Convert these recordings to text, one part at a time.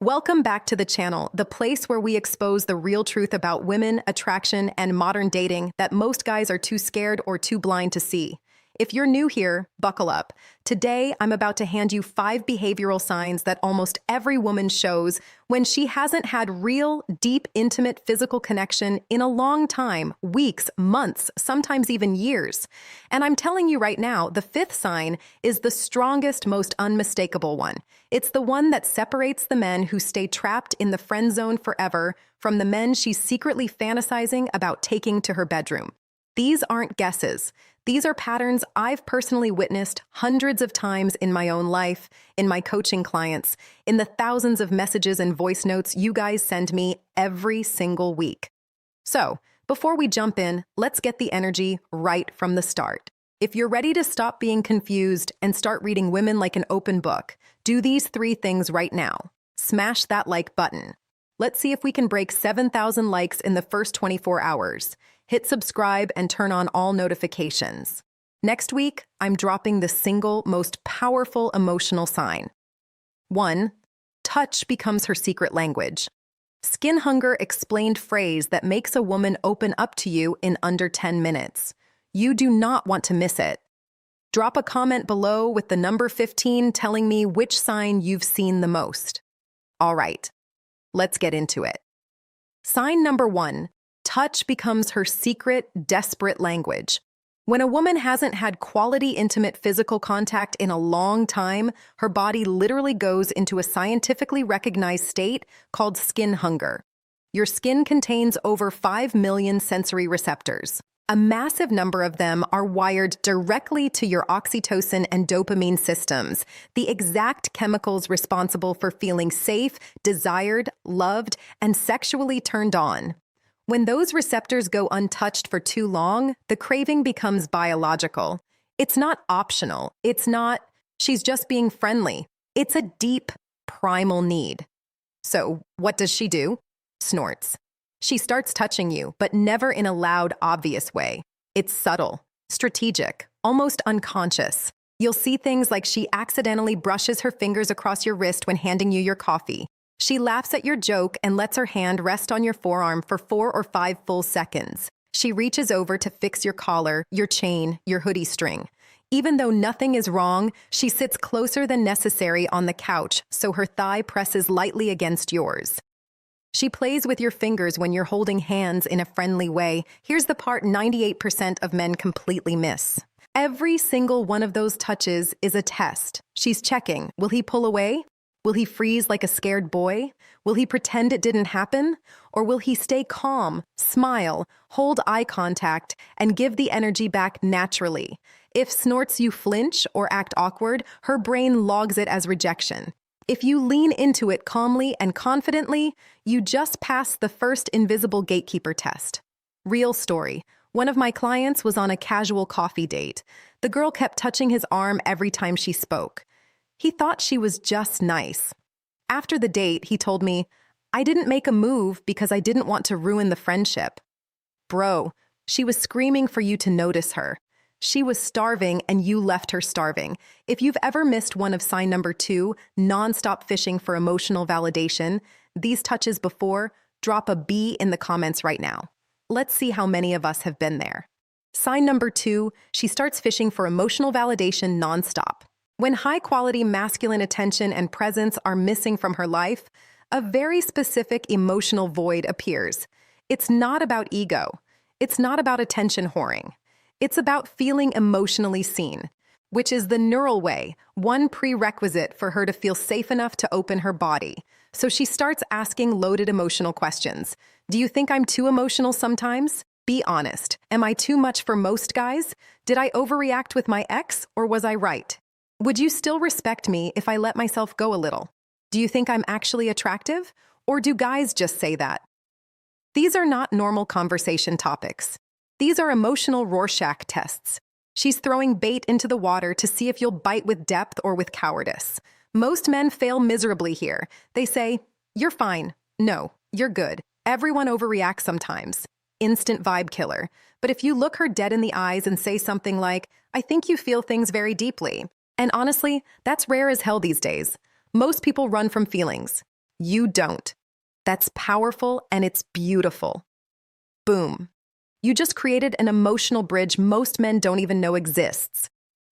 Welcome back to the channel, the place where we expose the real truth about women, attraction, and modern dating that most guys are too scared or too blind to see. If you're new here, buckle up. Today, I'm about to hand you 5 behavioral signs that almost every woman shows when she hasn't had real, deep, intimate physical connection in a long time, weeks, months, sometimes even years. And I'm telling you right now, the 5th sign is the strongest, most unmistakable one. It's the one that separates the men who stay trapped in the friend zone forever from the men she's secretly fantasizing about taking to her bedroom. These aren't guesses. These are patterns I've personally witnessed hundreds of times in my own life, in my coaching clients, in the thousands of messages and voice notes you guys send me every single week. So, before we jump in, let's get the energy right from the start. If you're ready to stop being confused and start reading women like an open book, do these 3 things right now. Smash that like button. Let's see if we can break 7,000 likes in the first 24 hours. Hit subscribe and turn on all notifications. Next week, I'm dropping the single most powerful emotional sign. 1. Touch becomes her secret language. Skin hunger explained phrase that makes a woman open up to you in under 10 minutes. You do not want to miss it. Drop a comment below with the number 15 telling me which sign you've seen the most. All right, let's get into it. Sign number 1. Touch becomes her secret, desperate language. When a woman hasn't had quality, intimate physical contact in a long time, her body literally goes into a scientifically recognized state called skin hunger. Your skin contains over 5 million sensory receptors. A massive number of them are wired directly to your oxytocin and dopamine systems, the exact chemicals responsible for feeling safe, desired, loved, and sexually turned on. When those receptors go untouched for too long, the craving becomes biological. It's not optional. It's not, she's just being friendly. It's a deep, primal need. So, what does she do? Snorts. She starts touching you, but never in a loud, obvious way. It's subtle, strategic, almost unconscious. You'll see things like she accidentally brushes her fingers across your wrist when handing you your coffee. She laughs at your joke and lets her hand rest on your forearm for 4 or 5 full seconds. She reaches over to fix your collar, your chain, your hoodie string. Even though nothing is wrong, she sits closer than necessary on the couch so her thigh presses lightly against yours. She plays with your fingers when you're holding hands in a friendly way. Here's the part 98% of men completely miss. Every single one of those touches is a test. She's checking. Will he pull away? Will he freeze like a scared boy? Will he pretend it didn't happen? Or will he stay calm, smile, hold eye contact, and give the energy back naturally? If snorts you flinch or act awkward, her brain logs it as rejection. If you lean into it calmly and confidently, you just pass the first invisible gatekeeper test. Real story. One of my clients was on a casual coffee date. The girl kept touching his arm every time she spoke. He thought she was just nice. After the date, he told me, "I didn't make a move because I didn't want to ruin the friendship." Bro, she was screaming for you to notice her. She was starving and you left her starving. If you've ever missed one of sign number 2, nonstop fishing for emotional validation, these touches before, drop a B in the comments right now. Let's see how many of us have been there. Sign number 2, she starts fishing for emotional validation nonstop. When high-quality masculine attention and presence are missing from her life, a very specific emotional void appears. It's not about ego. It's not about attention whoring. It's about feeling emotionally seen, which is the neural way, one prerequisite for her to feel safe enough to open her body. So she starts asking loaded emotional questions. Do you think I'm too emotional sometimes? Be honest. Am I too much for most guys? Did I overreact with my ex, or was I right? Would you still respect me if I let myself go a little? Do you think I'm actually attractive? Or do guys just say that? These are not normal conversation topics. These are emotional Rorschach tests. She's throwing bait into the water to see if you'll bite with depth or with cowardice. Most men fail miserably here. They say, "You're fine." "No, you're good." Everyone overreacts sometimes. Instant vibe killer. But if you look her dead in the eyes and say something like, "I think you feel things very deeply," and honestly, that's rare as hell these days. Most people run from feelings. You don't. That's powerful and it's beautiful. Boom. You just created an emotional bridge most men don't even know exists.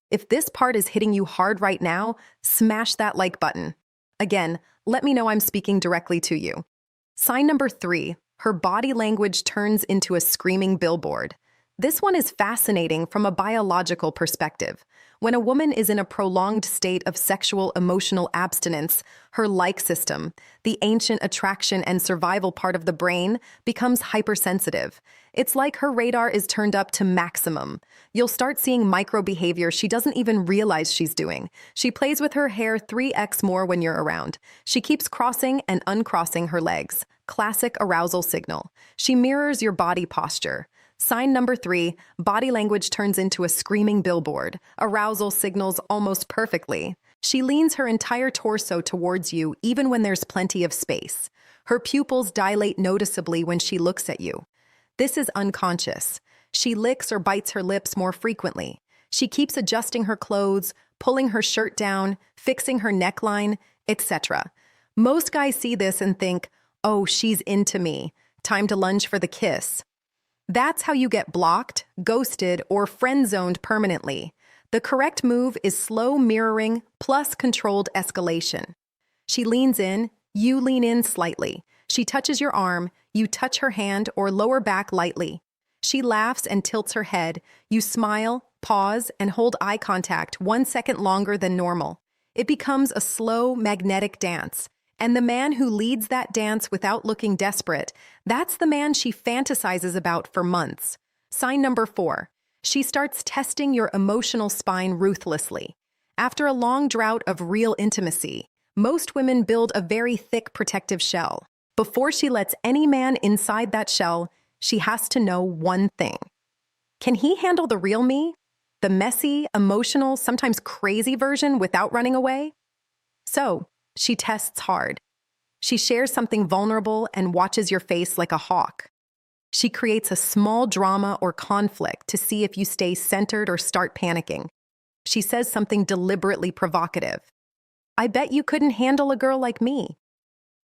If this part is hitting you hard right now, smash that like button. Again, let me know I'm speaking directly to you. Sign number 3, her body language turns into a screaming billboard. This one is fascinating from a biological perspective. When a woman is in a prolonged state of sexual emotional abstinence, her like system, the ancient attraction and survival part of the brain, becomes hypersensitive. It's like her radar is turned up to maximum. You'll start seeing micro behavior she doesn't even realize she's doing. She plays with her hair 3x more when you're around. She keeps crossing and uncrossing her legs. Classic arousal signal. She mirrors your body posture. Sign number 3, body language turns into a screaming billboard. Arousal signals almost perfectly. She leans her entire torso towards you even when there's plenty of space. Her pupils dilate noticeably when she looks at you. This is unconscious. She licks or bites her lips more frequently. She keeps adjusting her clothes, pulling her shirt down, fixing her neckline, etc. Most guys see this and think, oh, she's into me. Time to lunge for the kiss. That's how you get blocked, ghosted, or friend-zoned permanently. The correct move is slow mirroring plus controlled escalation. She leans in, you lean in slightly. She touches your arm, you touch her hand or lower back lightly. She laughs and tilts her head. You smile, pause, and hold eye contact 1 second longer than normal. It becomes a slow, magnetic dance. And the man who leads that dance without looking desperate, that's the man she fantasizes about for months. Sign number 4. She starts testing your emotional spine ruthlessly. After a long drought of real intimacy, most women build a very thick protective shell. Before she lets any man inside that shell, she has to know one thing. Can he handle the real me? The messy, emotional, sometimes crazy version without running away? So, she tests hard. She shares something vulnerable and watches your face like a hawk. She creates a small drama or conflict to see if you stay centered or start panicking. She says something deliberately provocative. I bet you couldn't handle a girl like me.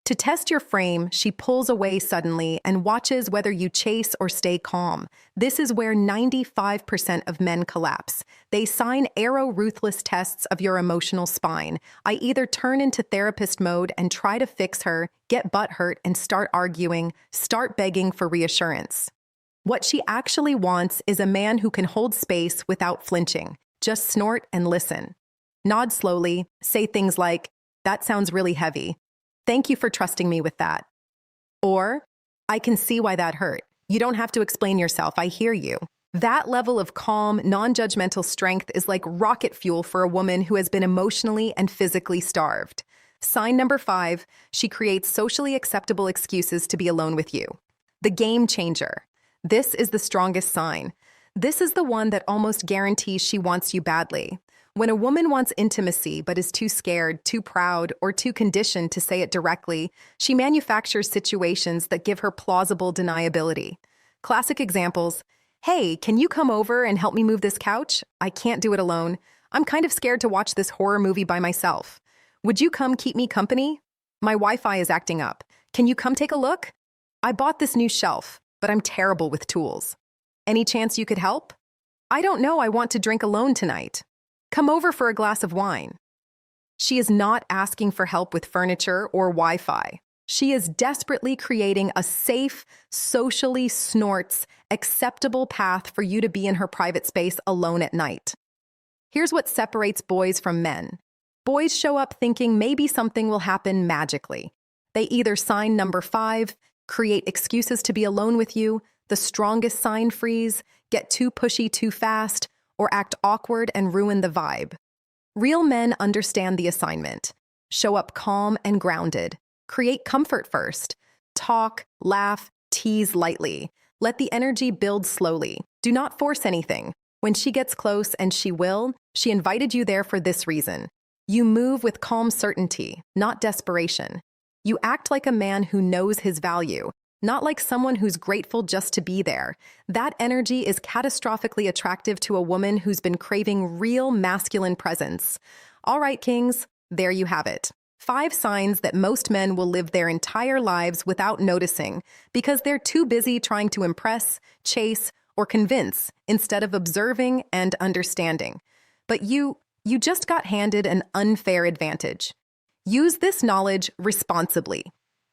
To test your frame, she pulls away suddenly and watches whether you chase or stay calm. This is where 95% of men collapse. They sign ruthless tests of your emotional spine. I either turn into therapist mode and try to fix her, get butthurt and start arguing, start begging for reassurance. What she actually wants is a man who can hold space without flinching. Just snort and listen. Nod slowly, say things like, "That sounds really heavy. Thank you for trusting me with that." Or, "I can see why that hurt. You don't have to explain yourself. I hear you." That level of calm, non-judgmental strength is like rocket fuel for a woman who has been emotionally and physically starved. Sign number 5, she creates socially acceptable excuses to be alone with you. The game changer. This is the strongest sign. This is the one that almost guarantees she wants you badly. When a woman wants intimacy but is too scared, too proud, or too conditioned to say it directly, she manufactures situations that give her plausible deniability. Classic examples: "Hey, can you come over and help me move this couch? I can't do it alone. I'm kind of scared to watch this horror movie by myself. Would you come keep me company? My Wi-Fi is acting up. Can you come take a look? I bought this new shelf, but I'm terrible with tools. Any chance you could help? I don't know, I want to drink alone tonight. Come over for a glass of wine." She is not asking for help with furniture or Wi-Fi. She is desperately creating a safe, socially snorts, acceptable path for you to be in her private space alone at night. Here's what separates boys from men. Boys show up thinking maybe something will happen magically. They either sign number 5, create excuses to be alone with you, the strongest sign freeze, get too pushy too fast, or act awkward and ruin the vibe. Real men understand the assignment. Show up calm and grounded. Create comfort first. Talk, laugh, tease lightly. Let the energy build slowly. Do not force anything. When she gets close, and she will, she invited you there for this reason. You move with calm certainty, not desperation. You act like a man who knows his value, not like someone who's grateful just to be there. That energy is catastrophically attractive to a woman who's been craving real masculine presence. All right, kings, there you have it. 5 signs that most men will live their entire lives without noticing because they're too busy trying to impress, chase, or convince instead of observing and understanding. But you just got handed an unfair advantage. Use this knowledge responsibly.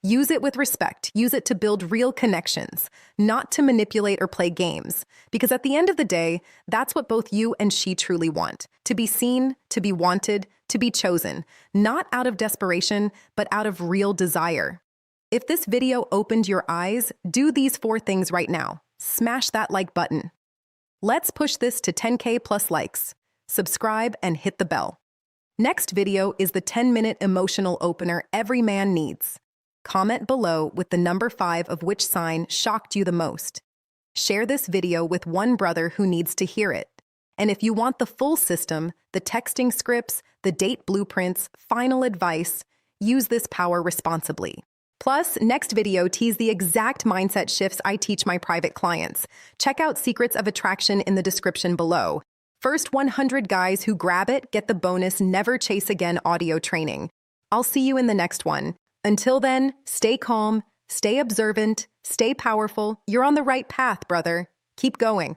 Use it with respect. Use it to build real connections, not to manipulate or play games. Because at the end of the day, that's what both you and she truly want. To be seen, to be wanted, to be chosen. Not out of desperation, but out of real desire. If this video opened your eyes, do these 4 things right now. Smash that like button. Let's push this to 10K plus likes. Subscribe and hit the bell. Next video is the 10-minute emotional opener every man needs. Comment below with the number 5 of which sign shocked you the most. Share this video with one brother who needs to hear it. And if you want the full system, the texting scripts, the date blueprints, final advice, use this power responsibly. Plus, next video tease the exact mindset shifts I teach my private clients. Check out Secrets of Attraction in the description below. First 100 guys who grab it get the bonus Never Chase Again audio training. I'll see you in the next one. Until then, stay calm, stay observant, stay powerful. You're on the right path, brother. Keep going.